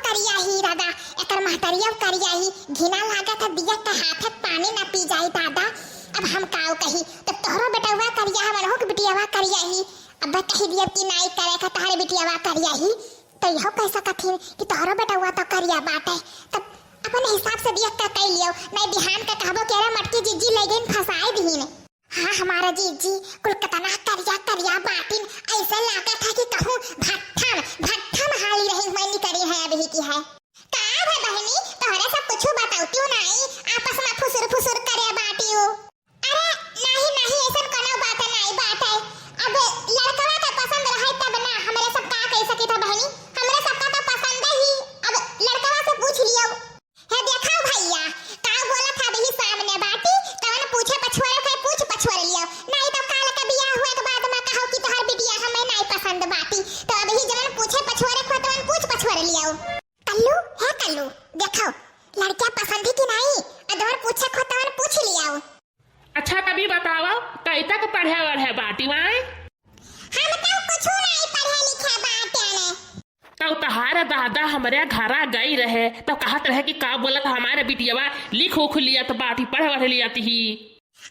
करिया ही दादा एकर महतरिया करिया ही घिना लागत है दिया का हाथ पानी ना पी जाए दादा। अब हम काव कही तो तोहरो बेटवा करिया हमन हो के बिटियावा करिया ही अब कही दिया कि नाई करे का तारे बिटियावा करिया ही तो यहो कह सकथिन कि तोहरो बेटवा तो करिया बाटे तब अपन हिसाब से दिया का कह लियो नहीं बिहान का कहबो केरा मटकी जीजी ले गइन फसाए दीन। हाँ हमारा जीजी कुल कतना करिया करिया बाटिन ऐसा लागत है कि कहूं भट्ठम हाली रही मैंने करी है अभी की है का है बहनी तोहरे सब कुछ बताउती हो नहीं आपस में फुसुर करे बाटियो। अरे नहीं ऐसा कोनो बात नहीं बात है अब लड़कवा का पसंद रहे तब ना हमरे सब का कह सकी था बहनी हमरे सब का तो पसंद ही अब लड़कवा से पूछ लियो है देखा भैया का बोला था अभी सामने बाटी कवन पूछे पछुआरे के पूछ पछुआरे लियो नहीं तो काल के बियाह हुए के बाद में कहो कि तोहर बिटिया हमें नहीं पसंद बाटी तो अभी जवन पूछे पछुआरे को तवन पूछ पछुआरे लियो। कल्लू देखो लड़कियां पसंद है कि नहीं अदर पूछे को तवन पूछ लियो। अच्छा कभी बताओ कई तक पढ़े है बाटी वाई हम तो कुछ नहीं पढ़े लिखे बाटे ने तो तहारे दादा हमारे घरा गई रहे तो कहत रहे कि का बोलत हमारे बिटियावा लिख उख लिया तो बाटी पढ़ लिया थी।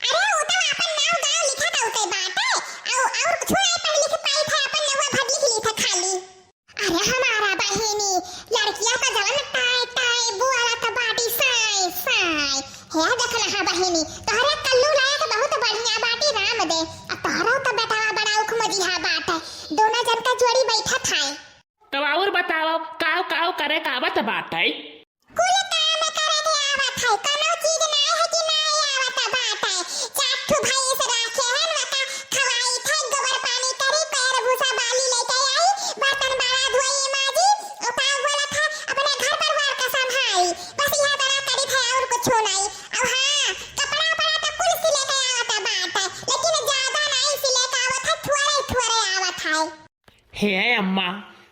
अरे वो तो अपन नाम गांव लिखा था उते बाटे और कुछ नहीं पढ़ लिख पाई था अपन नाम भर लिख ली था खाली। अरे हमारा बहनी लड़कियां का जवन टाई बुआला तो बाटी साई है देखना हां बहनी तोहरे कल्लू लाया तो बहुत बढ़िया बाटी राम दे अब तोहरा तो बेटावा बड़ा उख मजिहा बात है दोनों जन का जोड़ी बैठा था तो और बताओ काव करे कावत बात है कुल काम करे के आवत है कोनो चीज नहीं है कि नहीं आवत बात है चाठू भाई से राखे हैं वका खवाई थे गोबर पानी करी पैर भूसा बाली लेके आई बर्तन बाड़ा धोई माजी उपाय बोला था अपने घर परिवार का संभाई बस यह बड़ा करी था और कुछ नहीं और हां कपड़ा पड़ा तो कुल सिले के आवत बात है लेकिन ज्यादा नहीं सिले का आवत है थोड़े आवत है। हे अम्मा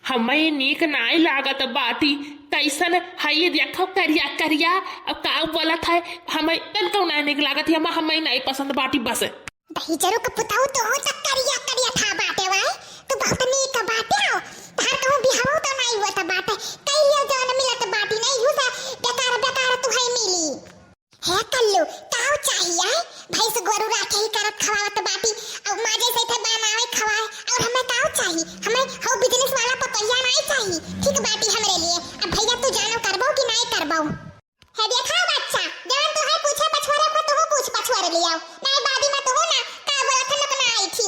हमें नीक नाई लागत बाटी कैसन हई देखो करिया अब का बोला था हमें तन को नहीं निक लागत है हमें नहीं पसंद बाटी बस दही जरो का पुताऊ तो हो तक करिया था बाटे वाई तू बहुत नीक बाटे हो तार कहूं बिहाव तो नहीं हुआ था बाटे कई लियो जवन मिलत बाटी नहीं हुआ बेकार तू है मिली है कल्लू काव चाहिए भैंस गोरु राखे ही करत खवावत बाटी अब माजे से थे बनावे खवाए और हमें काव चाहिए हमें हो बिजनेस वाला पतैया नहीं चाहिए ठीक बाटी हमरे लिए अब भैया तू जानो करबो कि नहीं करबो है देखा बच्चा जवन तू है पूछे पछुआरे को तू पूछ पछुआरे लियो नहीं बादी में तो हो ना का बोला था ना आई थी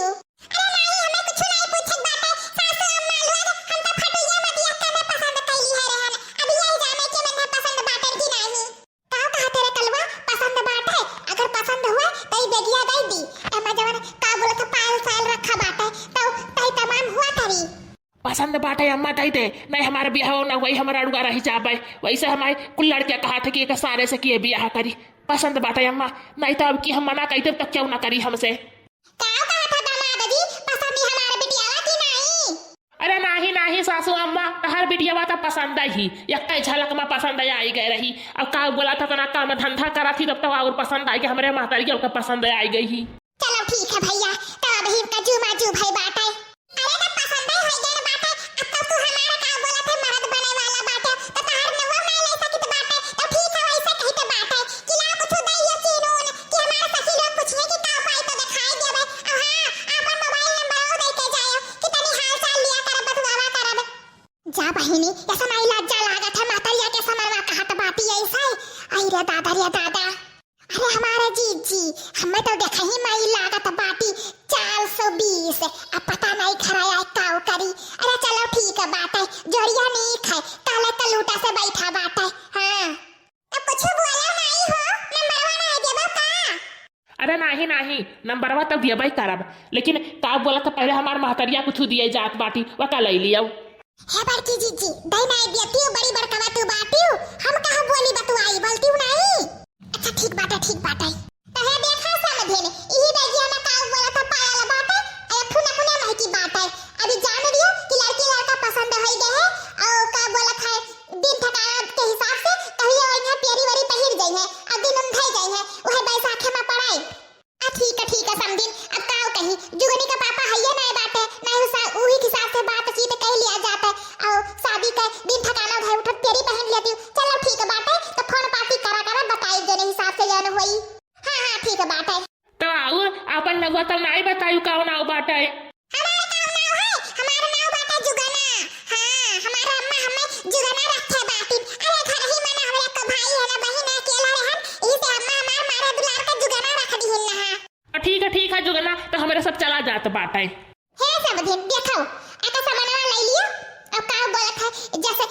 अरे नहीं हमें कुछ नहीं पूछे बाटे सासू अम्मा लोग हम तो फटैया में दिया करना पसंद कैली है रहन अभी यही जाने के मन पसंद बाटे की नहीं का कहा तेरे कलवा पसंद बाटे अगर पसंद हुआ तो बेगिया दे दी एमा जवन का बोला था पाल साल रखा बाटे तो तई तमाम हुआ तरी पसंद बाटे अम्मा दे दे नहीं हमारे ब्याह ना वही हमारा अड़ुआ रही जाबे वैसे हमारे कुल लड़के कहा थे कि एक सारे से किए ब्याह करी पसंद बाटे अम्मा नहीं तो अब की हम मना कहते तक क्यों ना करी हमसे का कहा था दामाद जी पसंद ही हमारे बिटियावा की नहीं। अरे नहीं सासू अम्मा हर बिटियावा तो पसंद ही एक झलक में पसंद आई गई रही अब का बोला था ना काम धंधा करा थी तब तो और पसंद आई हमारे महतारी के पसंद आई गई ही। चलो ठीक है भैया तो अब ही का जुमा जू भाई बाटे अरे तो पसंद ही हो गया बाटे अब तो तू हमारा का बोला थे मर्द बने वाला बाटे तो तार ने वो मैं ले सकी तो बाटे तो ठीक है वैसे कही तो बाटे कि ला कुछ दैया चीनून कि हमारे सखी लोग पूछने की का पाई तो दिखाई देबे और हां अपन मोबाइल नंबर दे के जायो कि तनी हाल चाल लिया कर बतवावा करब जा बहिनी ऐसा नहीं लज्जा लागत है मातरिया के समरवा कहत बाती ऐसा आई रे दादा अरे हमारा जीजी हमें तो देखा ही माई लागत बाटी 420 अब पता नहीं खराया काव करी अरे चलो ठीक है बात है जोड़िया नहीं खाए काले तलूटा से बैठा बात है हां अब कुछ बोला नहीं हो नंबरवा नहीं देबो का अरे नहीं नंबरवा तक दिया भाई करब लेकिन का बोला था पहले हमार महतरिया कुछ दिए जात बाटी वा का ले लियो है बड़की जीजी दई नहीं देती बड़ी बड़का तू बाटी हम कहां बोली बतवाई बोलती नहीं अच्छा ठीक बात है तो है देखा समझे ने यही बेगिया में का बोला था पाया बात है फुना नहीं की बात है अभी जान दियो कि लड़की लड़का पसंद हो गए है और का बोला था दिन ठकाना के हिसाब से कहियो यहाँ पेरी वारी पहिर गई है अब दिन उन भई गई है वह बैसाखे में पढ़ाई ठीक है समझिन अब का कहीं जुगनी का पापा है ये नहीं बात है नहीं उसा उही के हिसाब से बातचीत कह लिया जाता है और शादी का दिन ठकाना है उठत जात बाटे। हे सब दिन देखो आका सामानवा ले लियो। अब का बोलत है जैसे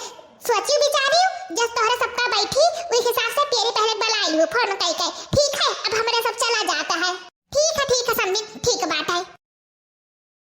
सोची विचारी जब तोहरा सबका बैठी उस हिसाब से तेरे पहले बुला लियो फोन कई ठीक है। अब हमारा सब चला जाता